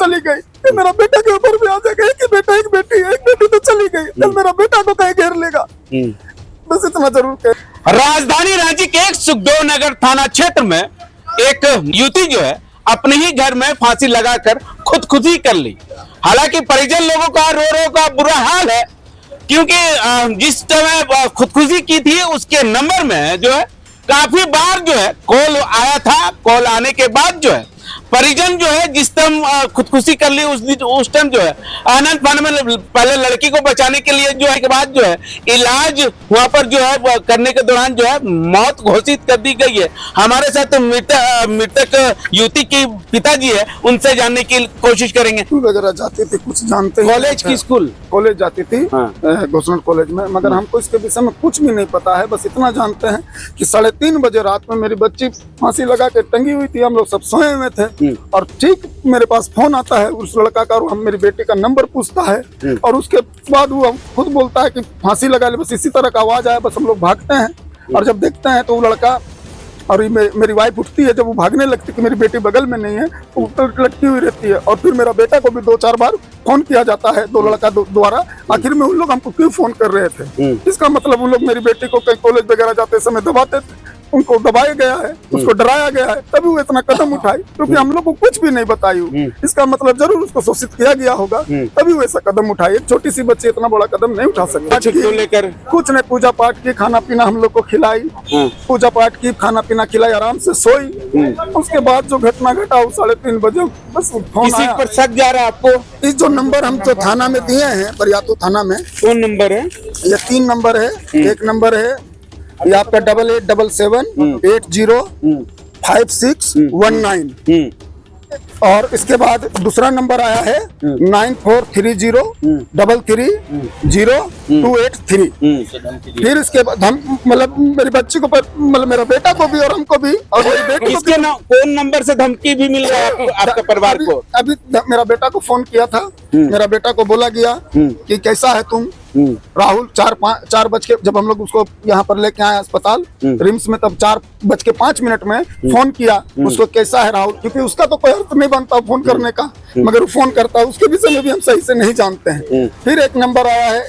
चली गई, ये मेरा बेटा के ऊपर भी आ जाएगा। एक बेटी तो चली गई, कल मेरा बेटा को कहीं घेर लेगा। बस इतना जरूर कह। राजधानी रांची के एक सुखदेव नगर थाना क्षेत्र में एक युवती जो है अपने ही घर में फांसी लगाकर खुदकुशी कर ली। हालांकि परिजन लोगों का रो का बुरा हाल है, क्योंकि जिस समय खुदकुशी की थी उसके नंबर में जो है काफी बार जो है कॉल आया था। कॉल आने के बाद जो है परिजन जो है जिस टाइम खुदकुशी कर ली उस टाइम जो है आनंद फान में पहले लड़की को बचाने के लिए जो है के बाद जो है इलाज वहां पर जो है करने के दौरान जो है मौत घोषित कर दी गई है। हमारे साथ मृतक युवती के पिताजी है, उनसे जानने की कोशिश करेंगे। स्कूल वगैरह जाती थी, कुछ जानते हैं। कॉलेज की स्कूल कॉलेज जाती थी घोषणा कॉलेज में, मगर हमको इसके विषय में कुछ भी नहीं पता है। बस इतना जानते हैं कि 3:30 बजे रात में मेरी बच्ची फांसी लगा के टंगी हुई थी। हम लोग सब सोए हुए थे और ठीक मेरे पास फोन आता है उस लड़का का, और हम मेरी बेटी का नंबर पूछता है और उसके बाद वो खुद बोलता है कि फांसी लगा ले। बस इसी तरह का आवाज आया, बस हम लोग भागते हैं और जब देखते हैं तो वो लड़का और मेरी वाइफ उठती है। जब वो भागने लगती है कि मेरी बेटी बगल में नहीं है, वो लटकी हुई रहती है। और फिर मेरा बेटा को भी 2-4 बार फोन किया जाता है दो लड़का द्वारा। आखिर में उन लोग हमको क्यों फोन कर रहे थे, इसका मतलब उन लोग मेरी बेटी को कहीं कॉलेज वगैरह जाते समय दबाते थे, उनको दबाया गया है, उसको डराया गया है, तभी वो इतना कदम उठाई। क्योंकि हम लोग को कुछ भी नहीं बताई, इसका मतलब जरूर उसको शोषित किया गया होगा, तभी वो ऐसा कदम उठाई। एक छोटी सी बच्ची इतना बड़ा कदम नहीं उठा सकती। लेकर कुछ नहीं, पूजा पाठ की, खाना पीना हम लोग को खिलाई, पूजा पाठ की, खाना पीना खिलाई, आराम से सोई। उसके बाद जो घटना घटा वो 3:30 बजे बस फोन आया। पर शक जा रहा है आपको? इस जो नंबर हम जो थाना में दिए हैं, बरियातू थाना में, कौन नंबर है? ये 3 नंबर है। एक नंबर है ये आपका 8877-805619 और इसके बाद दूसरा नंबर आया है 9430330283। फिर इसके बाद हम मतलब मेरी बच्ची को मतलब मेरा बेटा को भी और हमको भी और मेरी बेटी को भी। कौन नंबर से धमकी भी मिल रहा है आपके परिवार को? अभी मेरा बेटा को फोन किया था, मेरा बेटा को बोला गया कि कैसा है तुम राहुल। 4 बज के जब हम लोग उसको यहाँ पर लेके आए अस्पताल रिम्स में, तब 4:05 में फोन किया उसको, कैसा है राहुल, क्योंकि उसका तो कोई अर्थ नहीं बनता फोन करने का, मगर वो फोन करता है। उसके विषय में भी हम सही से नहीं जानते हैं। फिर एक नंबर आया है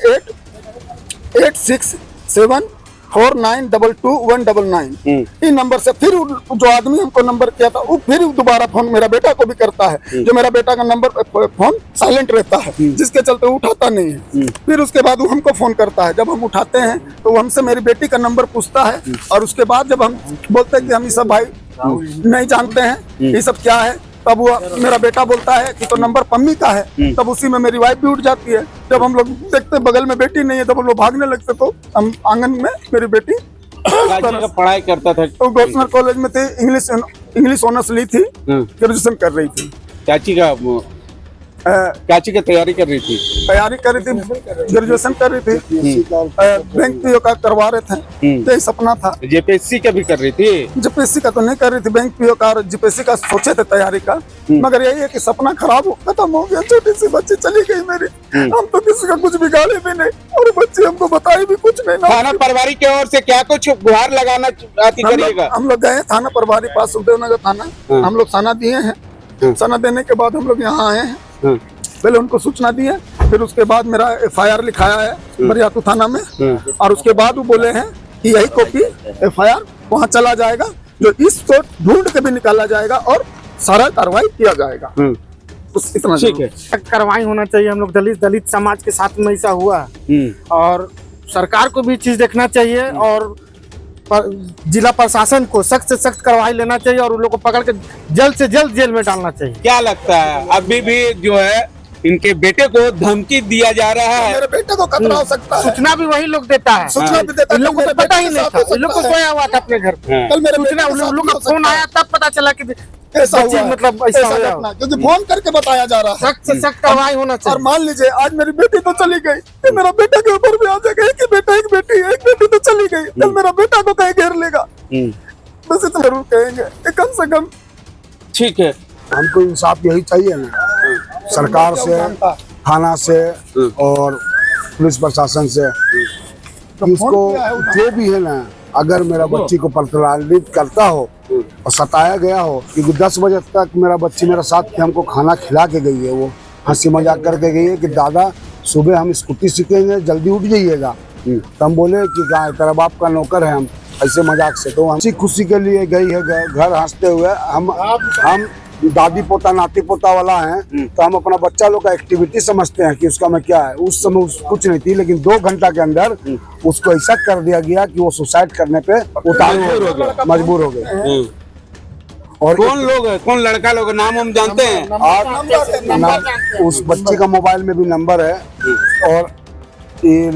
886749222199। इन नंबर से फिर जो आदमी हमको नंबर किया था वो फिर दोबारा फोन मेरा बेटा को भी करता है, जो मेरा बेटा का नंबर फोन साइलेंट रहता है, जिसके चलते वो उठाता नहीं है। फिर उसके बाद वो हमको फोन करता है। जब हम उठाते हैं तो वो हमसे मेरी बेटी का नंबर पूछता है, और उसके बाद जब हम बोलते हैं कि हम ये सब भाई नहीं जानते हैं ये सब क्या है, तब वो मेरा बेटा बोलता है कि तो नंबर पम्मी का है। तब उसी में मेरी वाइफ भी उठ जाती है। जब हम लोग देखते बगल में बेटी नहीं है, तब हम लोग भागने लगते, तो हम आंगन में मेरी बेटी पढ़ाई करता था। तो घोषणा कॉलेज में थे, इंग्लिश ऑनर्स ली थी, ग्रेजुएशन कर रही थी। चाची का तैयारी कर रही थी, ग्रेजुएशन कर रही थी। बैंक पीओ का करवा रहे थे, यही सपना था। जेपीएससी का भी कर रही थी? जेपीएससी का तो नहीं कर रही थी, बैंक पीओ का और जेपीएससी का सोचे थे तैयारी का, मगर यही है कि सपना खराब खत्म हो गया। छोटी सी बच्ची चली गई मेरी, हम तो किसी का कुछ बिगाड़े भी नहीं और बच्ची हमको बताई भी कुछ नहीं। थाना प्रभारी की ओर से क्या कुछ गुहार लगाना आती करिएगा? हम लोग गए थाना प्रभारी पास, सुखदेव नगर थाना, हम लोग सना दिए हैं। सना देने के बाद हम लोग यहाँ आए हैं, पहले उनको सूचना दी है, फिर उसके बाद मेरा FIR लिखाया है बरियातू थाना में, और उसके बाद वो बोले हैं कि यही कॉपी FIR वहाँ चला जाएगा, जो इसको ढूंढ के भी निकाला जाएगा और सारा कार्रवाई किया जाएगा। इतना ठीक है, कार्रवाई होना चाहिए। हम लोग दलित समाज के साथ में ऐसा हुआ, और सरकार को भी चीज देखना चाहिए और जिला प्रशासन को सख्त से सख्त कार्रवाई लेना चाहिए और उन लोग को पकड़ के जल्द से जल्द जेल में डालना चाहिए। क्या लगता है अभी भी जो है इनके बेटे को धमकी दिया जा रहा है? मेरे बेटे को खतरा हो सकता है। सूचना भी वही लोग देता है, सूचना भी देता है। इन लोग को तो पता ही नहीं था, इन लोग को सोया हुआ था अपने घर पे। कल मेरे सूचना उन लोग का फोन आया तब पता चला कि ऐसा हुआ, मतलब ऐसा घटना, क्योंकि फोन करके बताया जा रहा है। सख्त से सख्त कार्रवाई होना चाहिए। और मान लीजिए आज मेरी बेटी तो चली गई, ये मेरा बेटा के ऊपर भी आ जाएगा। एक बेटी तो चली गई, कल मेरा बेटा को कहीं घेर लेगा। बस इतना जरूर कहेंगे कि कम से कम। ठीक है, हमको इंसाफ यही चाहिए ना, सरकार से, थाना से और पुलिस प्रशासन से, इसको जो भी है ना अगर मेरा बच्ची को प्रताड़ित करता हो और सताया गया हो, क्योंकि 10 बजे तक मेरा बच्ची मेरे साथ थी, हमको खाना खिला के गई है, वो हंसी मजाक करके गई है कि दादा सुबह हम स्कूटी सीखेंगे, जल्दी उठ जाइएगा। तो हम बोले कि क्या है, तेरा बाप का नौकर है हम, ऐसे मजाक से। तो हम खुशी के लिए गई है घर हंसते हुए। हम दादी पोता नाती पोता वाला हैं, तो हम अपना बच्चा लोग का एक्टिविटी समझते हैं कि उसका में क्या है। उस समय कुछ नहीं थी, लेकिन 2 घंटा के अंदर उसको ऐसा कर दिया गया कि वो सुसाइड करने पे मजबूर हो गए। और कौन लोग है, कौन लड़का लोग, नाम हम जानते हैं? उस बच्चे का मोबाइल में भी नंबर है, और ये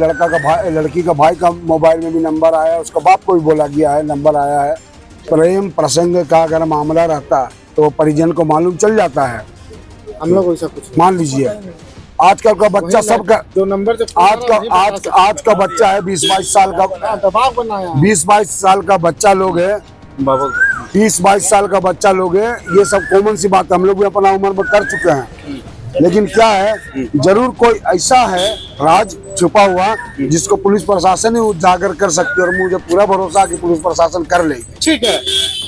लड़की का भाई का मोबाइल में भी नंबर आया है, उसका बाप को भी बोला गया है, नंबर आया है। प्रेम प्रसंग का अगर मामला रहता तो परिजन को मालूम चल जाता है। हम लोग वैसा कुछ मान लीजिए आजकल का बच्चा सबका 2 नंबर आज का बच्चा है 20-22 साल का, दबाव बनाया 20-22 साल का बच्चा लोग है, 20-22 साल का बच्चा लोग है। ये सब कॉमन सी बात, हम लोग भी अपना उम्र में कर चुके हैं। लेकिन क्या है, जरूर कोई ऐसा है राज छुपा हुआ जिसको पुलिस प्रशासन ही उजागर कर सकती है, और मुझे पूरा भरोसा है कि पुलिस प्रशासन कर लेगी। ठीक है,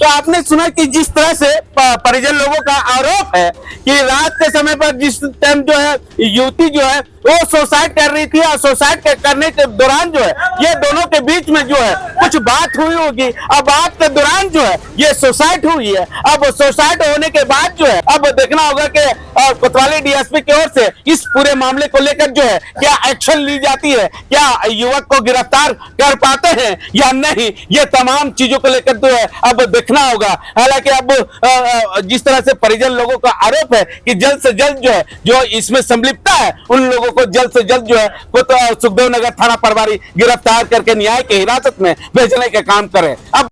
तो आपने सुना कि जिस तरह से परिजन लोगों का आरोप है कि रात के समय पर जिस टाइम जो है युवती जो है वो सुसाइड कर रही थी, और सुसाइड करने के दौरान जो है ये दोनों के बीच में जो है कुछ बात हुई होगी। अब बात के दौरान जो है ये सुसाइड हुई है। अब सुसाइड होने के बाद जो है अब देखना होगा कि कोतवाली डीएसपी की ओर से इस पूरे मामले को लेकर जो है क्या एक्शन ली जाती है, क्या युवक को गिरफ्तार कर पाते हैं या नहीं, ये तमाम चीजों को लेकर जो है अब देखना होगा। हालांकि अब जिस तरह से परिजन लोगों का आरोप है कि जल्द से जल्द जो है जो इसमें संलिप्तता है उन लोगों को जल्द से जल्द जो है सुखदेव नगर थाना प्रभारी गिरफ्तार करके न्याय के हिरासत में भेजने का काम करे। अब